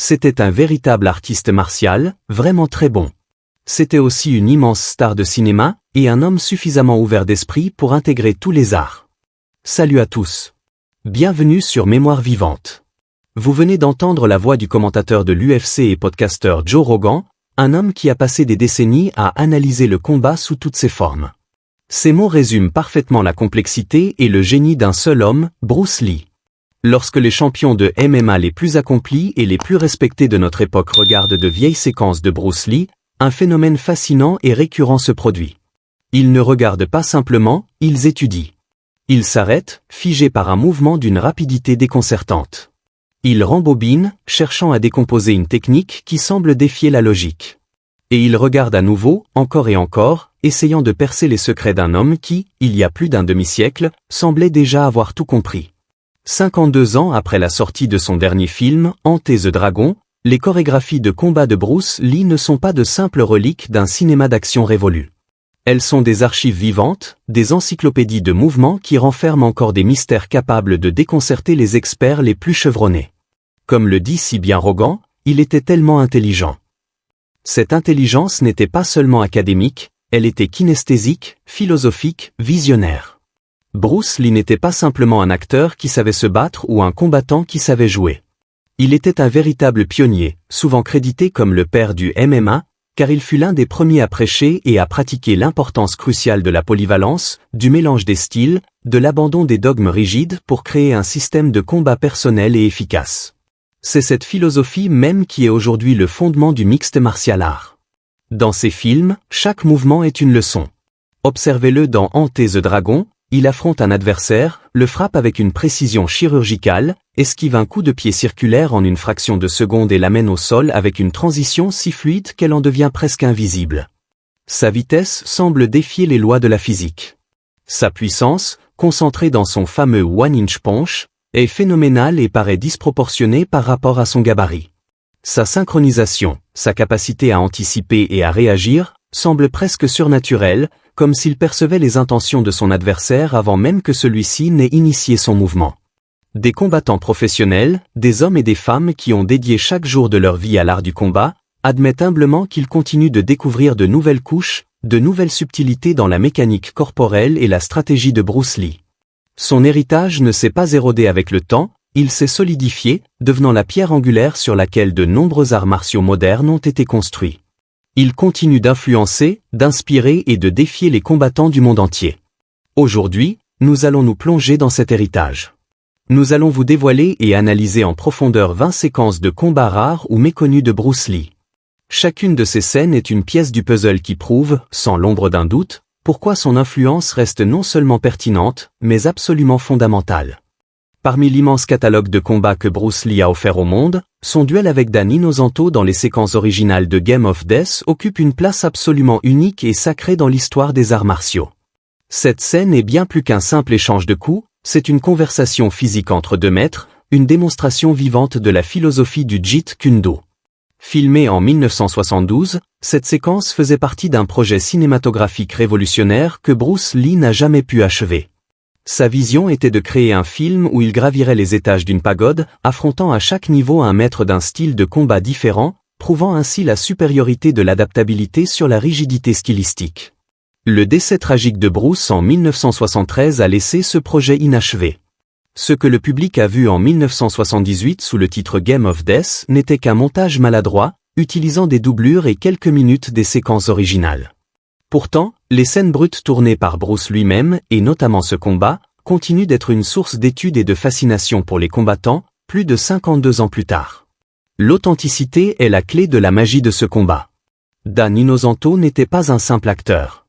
C'était un véritable artiste martial, vraiment très bon. C'était aussi une immense star de cinéma, et un homme suffisamment ouvert d'esprit pour intégrer tous les arts. Salut à tous. Bienvenue sur Mémoire Vivante. Vous venez d'entendre la voix du commentateur de l'UFC et podcasteur Joe Rogan, un homme qui a passé des décennies à analyser le combat sous toutes ses formes. Ces mots résument parfaitement la complexité et le génie d'un seul homme, Bruce Lee. Lorsque les champions de MMA les plus accomplis et les plus respectés de notre époque regardent de vieilles séquences de Bruce Lee, un phénomène fascinant et récurrent se produit. Ils ne regardent pas simplement, ils étudient. Ils s'arrêtent, figés par un mouvement d'une rapidité déconcertante. Ils rembobinent, cherchant à décomposer une technique qui semble défier la logique. Et ils regardent à nouveau, encore et encore, essayant de percer les secrets d'un homme qui, il y a plus d'un demi-siècle, semblait déjà avoir tout compris. 52 ans après la sortie de son dernier film, Enter the Dragon, les chorégraphies de combat de Bruce Lee ne sont pas de simples reliques d'un cinéma d'action révolu. Elles sont des archives vivantes, des encyclopédies de mouvements qui renferment encore des mystères capables de déconcerter les experts les plus chevronnés. Comme le dit si bien Rogan, il était tellement intelligent. Cette intelligence n'était pas seulement académique, elle était kinesthésique, philosophique, visionnaire. Bruce Lee n'était pas simplement un acteur qui savait se battre ou un combattant qui savait jouer. Il était un véritable pionnier, souvent crédité comme le père du MMA, car il fut l'un des premiers à prêcher et à pratiquer l'importance cruciale de la polyvalence, du mélange des styles, de l'abandon des dogmes rigides pour créer un système de combat personnel et efficace. C'est cette philosophie même qui est aujourd'hui le fondement du mixed martial art. Dans ses films, chaque mouvement est une leçon. Observez-le dans Enter the Dragon. Il affronte un adversaire, le frappe avec une précision chirurgicale, esquive un coup de pied circulaire en une fraction de seconde et l'amène au sol avec une transition si fluide qu'elle en devient presque invisible. Sa vitesse semble défier les lois de la physique. Sa puissance, concentrée dans son fameux one-inch punch, est phénoménale et paraît disproportionnée par rapport à son gabarit. Sa synchronisation, sa capacité à anticiper et à réagir, semble presque surnaturelle, comme s'il percevait les intentions de son adversaire avant même que celui-ci n'ait initié son mouvement. Des combattants professionnels, des hommes et des femmes qui ont dédié chaque jour de leur vie à l'art du combat, admettent humblement qu'ils continuent de découvrir de nouvelles couches, de nouvelles subtilités dans la mécanique corporelle et la stratégie de Bruce Lee. Son héritage ne s'est pas érodé avec le temps, il s'est solidifié, devenant la pierre angulaire sur laquelle de nombreux arts martiaux modernes ont été construits. Il continue d'influencer, d'inspirer et de défier les combattants du monde entier. Aujourd'hui, nous allons nous plonger dans cet héritage. Nous allons vous dévoiler et analyser en profondeur 20 séquences de combats rares ou méconnus de Bruce Lee. Chacune de ces scènes est une pièce du puzzle qui prouve, sans l'ombre d'un doute, pourquoi son influence reste non seulement pertinente, mais absolument fondamentale. Parmi l'immense catalogue de combats que Bruce Lee a offert au monde, son duel avec Dan Inosanto dans les séquences originales de Game of Death occupe une place absolument unique et sacrée dans l'histoire des arts martiaux. Cette scène est bien plus qu'un simple échange de coups, c'est une conversation physique entre deux maîtres, une démonstration vivante de la philosophie du Jeet Kune Do. Filmée en 1972, cette séquence faisait partie d'un projet cinématographique révolutionnaire que Bruce Lee n'a jamais pu achever. Sa vision était de créer un film où il gravirait les étages d'une pagode, affrontant à chaque niveau un maître d'un style de combat différent, prouvant ainsi la supériorité de l'adaptabilité sur la rigidité stylistique. Le décès tragique de Bruce en 1973 a laissé ce projet inachevé. Ce que le public a vu en 1978 sous le titre Game of Death n'était qu'un montage maladroit, utilisant des doublures et quelques minutes des séquences originales. Pourtant, les scènes brutes tournées par Bruce lui-même, et notamment ce combat, continuent d'être une source d'étude et de fascination pour les combattants, plus de 52 ans plus tard. L'authenticité est la clé de la magie de ce combat. Dan Inosanto n'était pas un simple acteur.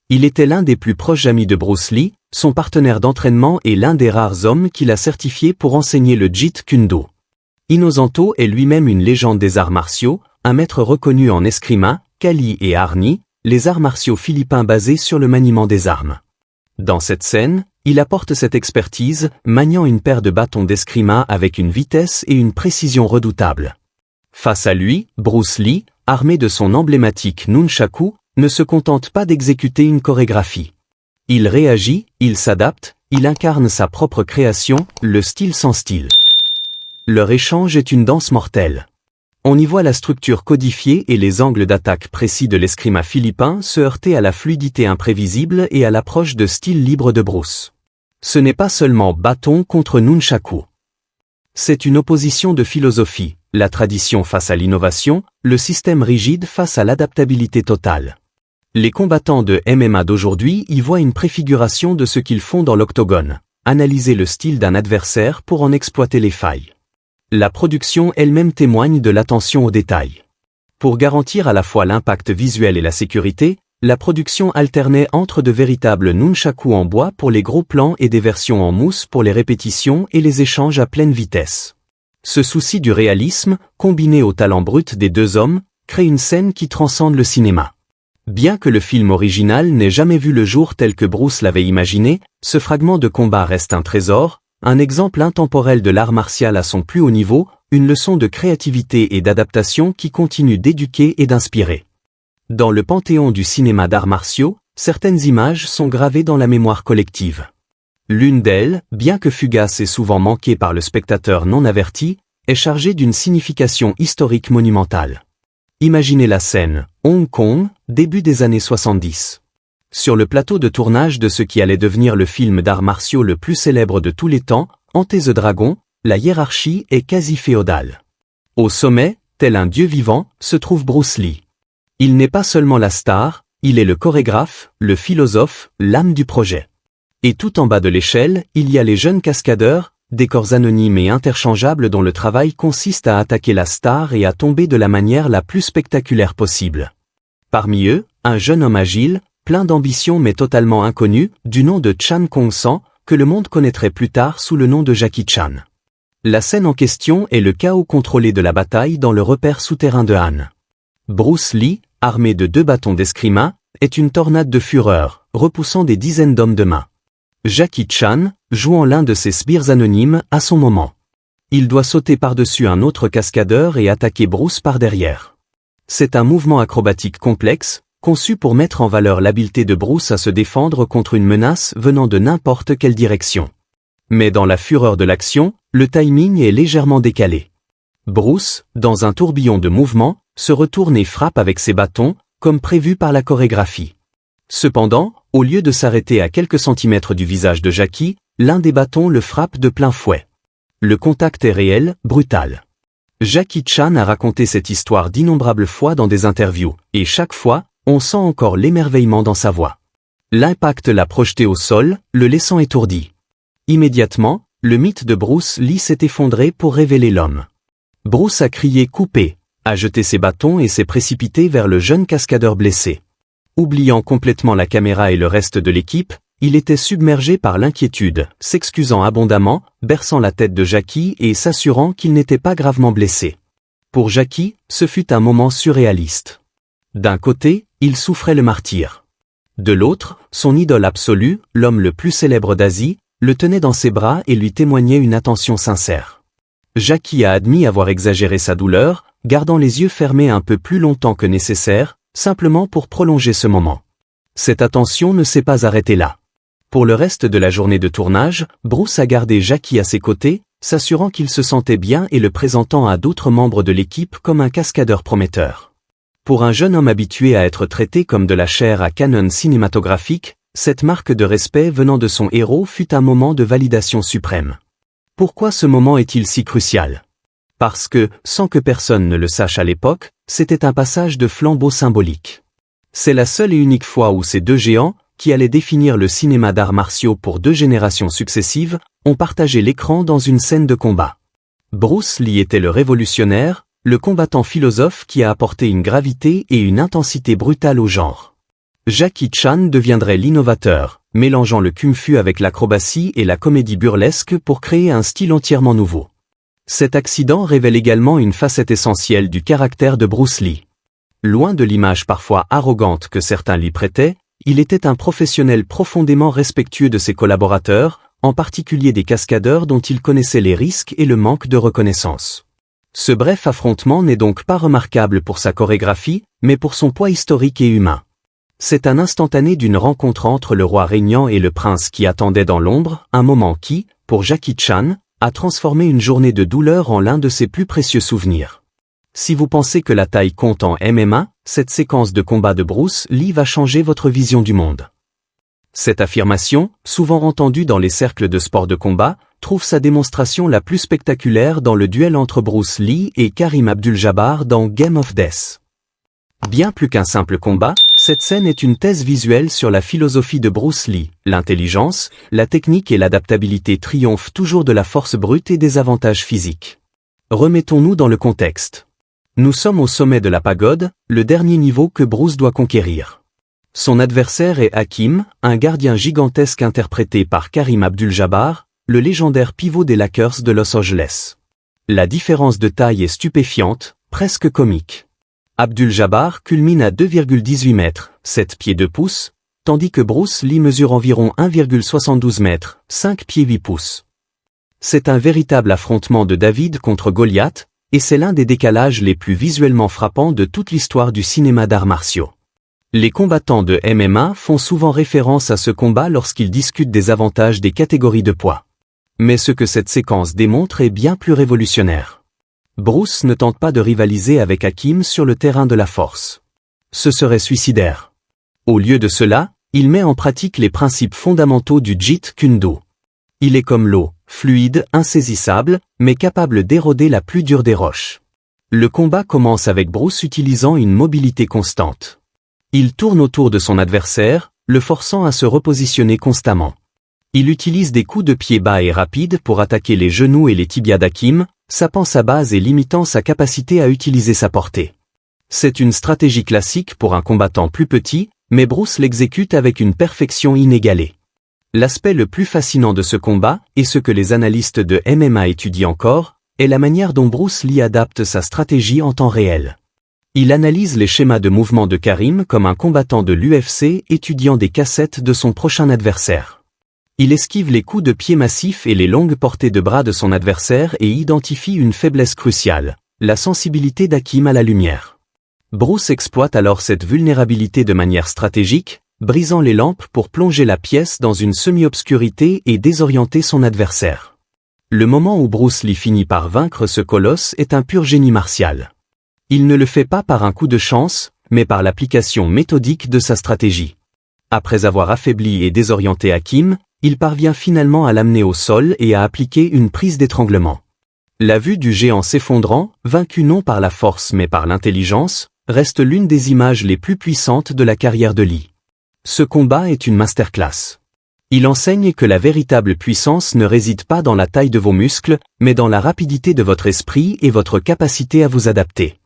Il était l'un des plus proches amis de Bruce Lee, son partenaire d'entraînement et l'un des rares hommes qu'il a certifié pour enseigner le Jeet Kune Do. Inosanto est lui-même une légende des arts martiaux, un maître reconnu en eskrima, kali et arni, les arts martiaux philippins basés sur le maniement des armes. Dans cette scène, il apporte cette expertise, maniant une paire de bâtons d'eskrima avec une vitesse et une précision redoutables. Face à lui, Bruce Lee, armé de son emblématique nunchaku, ne se contente pas d'exécuter une chorégraphie. Il réagit, il s'adapte, il incarne sa propre création, le style sans style. Leur échange est une danse mortelle. On y voit la structure codifiée et les angles d'attaque précis de l'escrima philippin se heurter à la fluidité imprévisible et à l'approche de style libre de Bruce. Ce n'est pas seulement bâton contre nunchaku. C'est une opposition de philosophie, la tradition face à l'innovation, le système rigide face à l'adaptabilité totale. Les combattants de MMA d'aujourd'hui y voient une préfiguration de ce qu'ils font dans l'octogone, analyser le style d'un adversaire pour en exploiter les failles. La production elle-même témoigne de l'attention aux détails. Pour garantir à la fois l'impact visuel et la sécurité, la production alternait entre de véritables nunchaku en bois pour les gros plans et des versions en mousse pour les répétitions et les échanges à pleine vitesse. Ce souci du réalisme, combiné au talent brut des deux hommes, crée une scène qui transcende le cinéma. Bien que le film original n'ait jamais vu le jour tel que Bruce l'avait imaginé, ce fragment de combat reste un trésor, un exemple intemporel de l'art martial à son plus haut niveau, une leçon de créativité et d'adaptation qui continue d'éduquer et d'inspirer. Dans le panthéon du cinéma d'arts martiaux, certaines images sont gravées dans la mémoire collective. L'une d'elles, bien que fugace et souvent manquée par le spectateur non averti, est chargée d'une signification historique monumentale. Imaginez la scène, Hong Kong, début des années 70. Sur le plateau de tournage de ce qui allait devenir le film d'arts martiaux le plus célèbre de tous les temps, Enter the Dragon, la hiérarchie est quasi féodale. Au sommet, tel un dieu vivant, se trouve Bruce Lee. Il n'est pas seulement la star, il est le chorégraphe, le philosophe, l'âme du projet. Et tout en bas de l'échelle, il y a les jeunes cascadeurs, décors anonymes et interchangeables dont le travail consiste à attaquer la star et à tomber de la manière la plus spectaculaire possible. Parmi eux, un jeune homme agile, plein d'ambition mais totalement inconnu, du nom de Chan Kong-san, que le monde connaîtrait plus tard sous le nom de Jackie Chan. La scène en question est le chaos contrôlé de la bataille dans le repère souterrain de Han. Bruce Lee, armé de 2 bâtons d'escrima, est une tornade de fureur, repoussant des dizaines d'hommes de main. Jackie Chan, jouant l'un de ses sbires anonymes, a son moment. Il doit sauter par-dessus un autre cascadeur et attaquer Bruce par derrière. C'est un mouvement acrobatique complexe, conçu pour mettre en valeur l'habileté de Bruce à se défendre contre une menace venant de n'importe quelle direction. Mais dans la fureur de l'action, le timing est légèrement décalé. Bruce, dans un tourbillon de mouvements, se retourne et frappe avec ses bâtons, comme prévu par la chorégraphie. Cependant, au lieu de s'arrêter à quelques centimètres du visage de Jackie, l'un des bâtons le frappe de plein fouet. Le contact est réel, brutal. Jackie Chan a raconté cette histoire d'innombrables fois dans des interviews, et chaque fois, on sent encore l'émerveillement dans sa voix. L'impact l'a projeté au sol, le laissant étourdi. Immédiatement, le mythe de Bruce Lee s'est effondré pour révéler l'homme. Bruce a crié « coupé », a jeté ses bâtons et s'est précipité vers le jeune cascadeur blessé. Oubliant complètement la caméra et le reste de l'équipe, il était submergé par l'inquiétude, s'excusant abondamment, berçant la tête de Jackie et s'assurant qu'il n'était pas gravement blessé. Pour Jackie, ce fut un moment surréaliste. D'un côté, il souffrait le martyre. De l'autre, son idole absolue, l'homme le plus célèbre d'Asie, le tenait dans ses bras et lui témoignait une attention sincère. Jackie a admis avoir exagéré sa douleur, gardant les yeux fermés un peu plus longtemps que nécessaire, simplement pour prolonger ce moment. Cette attention ne s'est pas arrêtée là. Pour le reste de la journée de tournage, Bruce a gardé Jackie à ses côtés, s'assurant qu'il se sentait bien et le présentant à d'autres membres de l'équipe comme un cascadeur prometteur. Pour un jeune homme habitué à être traité comme de la chair à canon cinématographique, cette marque de respect venant de son héros fut un moment de validation suprême. Pourquoi ce moment est-il si crucial ? Parce que, sans que personne ne le sache à l'époque, c'était un passage de flambeau symbolique. C'est la seule et unique fois où ces deux géants, qui allaient définir le cinéma d'arts martiaux pour 2 générations successives, ont partagé l'écran dans une scène de combat. Bruce Lee était le révolutionnaire, le combattant philosophe qui a apporté une gravité et une intensité brutale au genre. Jackie Chan deviendrait l'innovateur, mélangeant le kung-fu avec l'acrobatie et la comédie burlesque pour créer un style entièrement nouveau. Cet accident révèle également une facette essentielle du caractère de Bruce Lee. Loin de l'image parfois arrogante que certains lui prêtaient, il était un professionnel profondément respectueux de ses collaborateurs, en particulier des cascadeurs dont il connaissait les risques et le manque de reconnaissance. Ce bref affrontement n'est donc pas remarquable pour sa chorégraphie, mais pour son poids historique et humain. C'est un instantané d'une rencontre entre le roi régnant et le prince qui attendait dans l'ombre, un moment qui, pour Jackie Chan, a transformé une journée de douleur en l'un de ses plus précieux souvenirs. Si vous pensez que la taille compte en MMA, cette séquence de combat de Bruce Lee va changer votre vision du monde. Cette affirmation, souvent entendue dans les cercles de sport de combat, trouve sa démonstration la plus spectaculaire dans le duel entre Bruce Lee et Karim Abdul-Jabbar dans Game of Death. Bien plus qu'un simple combat, cette scène est une thèse visuelle sur la philosophie de Bruce Lee. L'intelligence, la technique et l'adaptabilité triomphent toujours de la force brute et des avantages physiques. Remettons-nous dans le contexte. Nous sommes au sommet de la pagode, le dernier niveau que Bruce doit conquérir. Son adversaire est Hakim, un gardien gigantesque interprété par Karim Abdul-Jabbar, le légendaire pivot des Lakers de Los Angeles. La différence de taille est stupéfiante, presque comique. Abdul-Jabbar culmine à 2,18 mètres, 7 pieds 2 pouces, tandis que Bruce Lee mesure environ 1,72 mètres, 5 pieds 8 pouces. C'est un véritable affrontement de David contre Goliath, et c'est l'un des décalages les plus visuellement frappants de toute l'histoire du cinéma d'arts martiaux. Les combattants de MMA font souvent référence à ce combat lorsqu'ils discutent des avantages des catégories de poids. Mais ce que cette séquence démontre est bien plus révolutionnaire. Bruce ne tente pas de rivaliser avec Hakim sur le terrain de la force. Ce serait suicidaire. Au lieu de cela, il met en pratique les principes fondamentaux du Jeet Kune Do. Il est comme l'eau, fluide, insaisissable, mais capable d'éroder la plus dure des roches. Le combat commence avec Bruce utilisant une mobilité constante. Il tourne autour de son adversaire, le forçant à se repositionner constamment. Il utilise des coups de pied bas et rapides pour attaquer les genoux et les tibias d'Hakim, sapant sa base et limitant sa capacité à utiliser sa portée. C'est une stratégie classique pour un combattant plus petit, mais Bruce l'exécute avec une perfection inégalée. L'aspect le plus fascinant de ce combat, et ce que les analystes de MMA étudient encore, est la manière dont Bruce Lee adapte sa stratégie en temps réel. Il analyse les schémas de mouvement de Karim comme un combattant de l'UFC étudiant des cassettes de son prochain adversaire. Il esquive les coups de pied massifs et les longues portées de bras de son adversaire et identifie une faiblesse cruciale, la sensibilité d'Hakim à la lumière. Bruce exploite alors cette vulnérabilité de manière stratégique, brisant les lampes pour plonger la pièce dans une semi-obscurité et désorienter son adversaire. Le moment où Bruce Lee finit par vaincre ce colosse est un pur génie martial. Il ne le fait pas par un coup de chance, mais par l'application méthodique de sa stratégie. Après avoir affaibli et désorienté Hakim, il parvient finalement à l'amener au sol et à appliquer une prise d'étranglement. La vue du géant s'effondrant, vaincu non par la force mais par l'intelligence, reste l'une des images les plus puissantes de la carrière de Lee. Ce combat est une masterclass. Il enseigne que la véritable puissance ne réside pas dans la taille de vos muscles, mais dans la rapidité de votre esprit et votre capacité à vous adapter.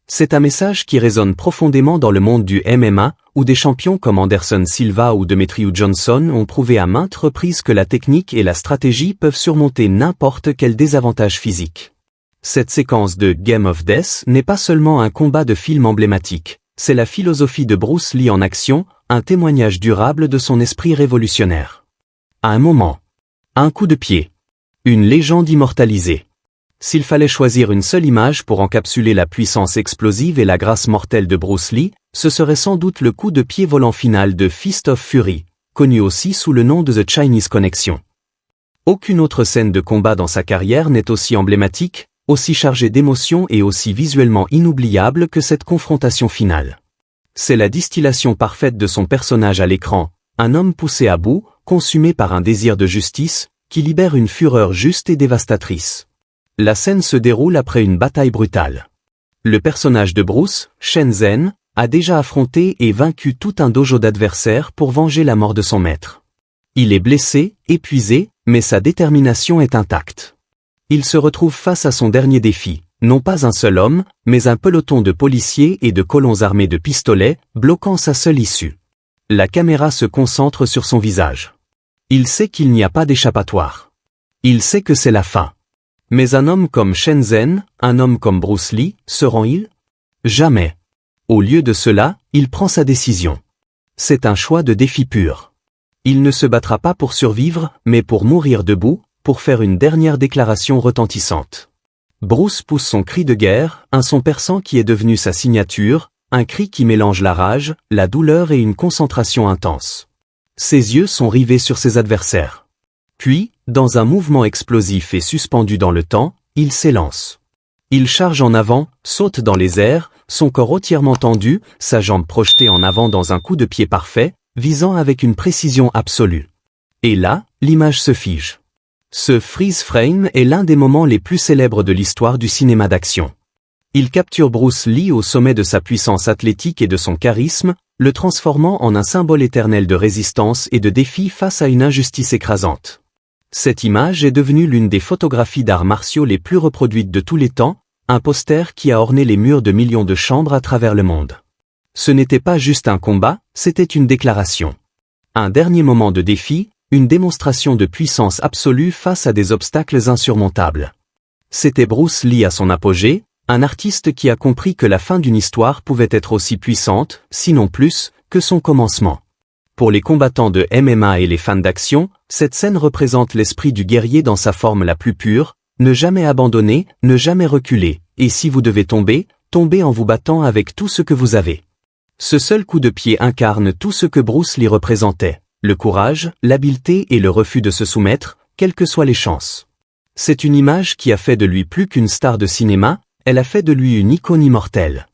C'est un message qui résonne profondément dans le monde du MMA, où des champions comme Anderson Silva ou Demetriou Johnson ont prouvé à maintes reprises que la technique et la stratégie peuvent surmonter n'importe quel désavantage physique. Cette séquence de Game of Death n'est pas seulement un combat de film emblématique, c'est la philosophie de Bruce Lee en action, un témoignage durable de son esprit révolutionnaire. À un moment, un coup de pied, une légende immortalisée. S'il fallait choisir une seule image pour encapsuler la puissance explosive et la grâce mortelle de Bruce Lee, ce serait sans doute le coup de pied volant final de Fist of Fury, connu aussi sous le nom de The Chinese Connection. Aucune autre scène de combat dans sa carrière n'est aussi emblématique, aussi chargée d'émotions et aussi visuellement inoubliable que cette confrontation finale. C'est la distillation parfaite de son personnage à l'écran, un homme poussé à bout, consumé par un désir de justice, qui libère une fureur juste et dévastatrice. La scène se déroule après une bataille brutale. Le personnage de Bruce, Shenzhen, a déjà affronté et vaincu tout un dojo d'adversaires pour venger la mort de son maître. Il est blessé, épuisé, mais sa détermination est intacte. Il se retrouve face à son dernier défi, non pas un seul homme, mais un peloton de policiers et de colons armés de pistolets, bloquant sa seule issue. La caméra se concentre sur son visage. Il sait qu'il n'y a pas d'échappatoire. Il sait que c'est la fin. Mais un homme comme Shenzhen, un homme comme Bruce Lee, se rend-il? Jamais. Au lieu de cela, il prend sa décision. C'est un choix de défi pur. Il ne se battra pas pour survivre, mais pour mourir debout, pour faire une dernière déclaration retentissante. Bruce pousse son cri de guerre, un son perçant qui est devenu sa signature, un cri qui mélange la rage, la douleur et une concentration intense. Ses yeux sont rivés sur ses adversaires. Puis, dans un mouvement explosif et suspendu dans le temps, il s'élance. Il charge en avant, saute dans les airs, son corps entièrement tendu, sa jambe projetée en avant dans un coup de pied parfait, visant avec une précision absolue. Et là, l'image se fige. Ce freeze frame est l'un des moments les plus célèbres de l'histoire du cinéma d'action. Il capture Bruce Lee au sommet de sa puissance athlétique et de son charisme, le transformant en un symbole éternel de résistance et de défi face à une injustice écrasante. Cette image est devenue l'une des photographies d'arts martiaux les plus reproduites de tous les temps, un poster qui a orné les murs de millions de chambres à travers le monde. Ce n'était pas juste un combat, c'était une déclaration. Un dernier moment de défi, une démonstration de puissance absolue face à des obstacles insurmontables. C'était Bruce Lee à son apogée, un artiste qui a compris que la fin d'une histoire pouvait être aussi puissante, sinon plus, que son commencement. Pour les combattants de MMA et les fans d'action, cette scène représente l'esprit du guerrier dans sa forme la plus pure, ne jamais abandonner, ne jamais reculer, et si vous devez tomber, tombez en vous battant avec tout ce que vous avez. Ce seul coup de pied incarne tout ce que Bruce Lee représentait, le courage, l'habileté et le refus de se soumettre, quelles que soient les chances. C'est une image qui a fait de lui plus qu'une star de cinéma, elle a fait de lui une icône immortelle.